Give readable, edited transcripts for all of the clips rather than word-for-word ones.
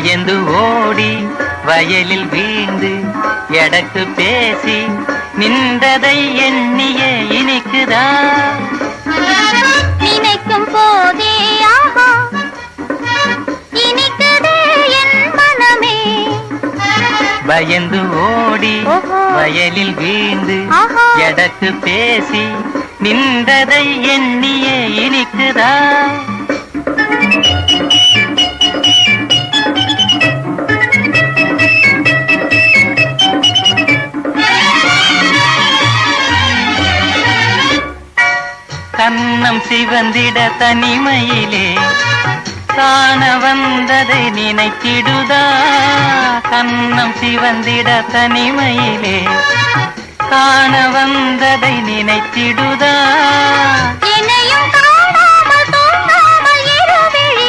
பயந்து ஓடி வயலில் வீழ்ந்து எடக்கு பேசி நின்றதை எண்ணியே இனிக்குதா? நினைக்கும் போதே ஆஹா இனிக்குதே என் மனமே. பயந்து ஓடி வயலில் வீழ்ந்து எடக்கு பேசி நின்றதை எண்ணியே இனிக்குதா? கண்ணம் சிவந்திட தனிமையிலே காண வந்ததை நினைத்திடுதா? கண்ணம் சிவந்திட தனிமையிலே காண வந்ததை நினைத்திடுதா? என்னையும் காணாமல் தோன்றாமல் இருவிழி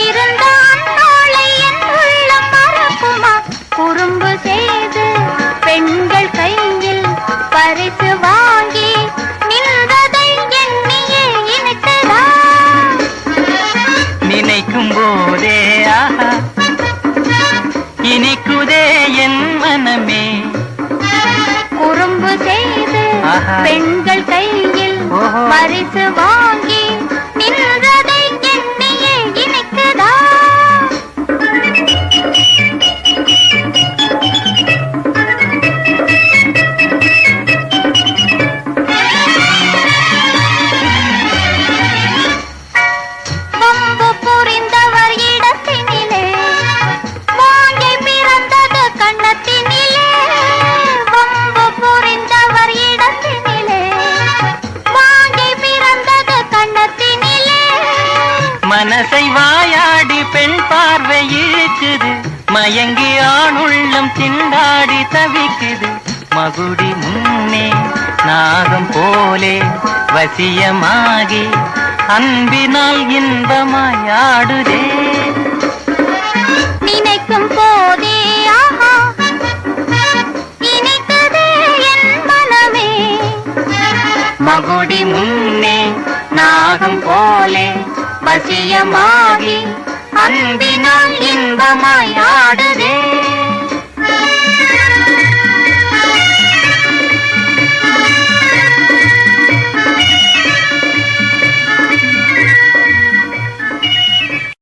இருந்த அந்நாளை என் உள்ளம் மறக்குமா? குறும்பு செய்து பெண்கள் கையில் பரிசு வாங்கி நின்றதை எண்ணியே இனிக்குதா? நினைக்கும் போதே ஆஹா இனிக்குதே என் மனமே. குறும்பு செய்து பெண்கள் கையில் பரிசு வாங்கி நின்றதை எண்ணியே இனிக்குதா? வம்பு புரிந்தவர் இடத்தினிலே வாங்கி பிறந்தது கண்ணத்தினிலே. வம்பு புரிந்தவர் இடத்தினிலே வாங்கி பிறந்தது கண்ணத்தினிலே. மனசை வாயாடி பெண் பார்வை இழுக்குது, மயங்கி ஆணுள்ளம் திண்டாடி தவிக்குது. மகுடி முன்னே நாகம் போலே வசியமாகி அன்பினால் இன்பமாயாடுதே. நினைக்கும் போதே ஆஹா இனிக்குதே என் மனமே. மகுடி முன்னே நாகம் போலே வசியமாகி அன்பினால் இன்பமாயாடுதே.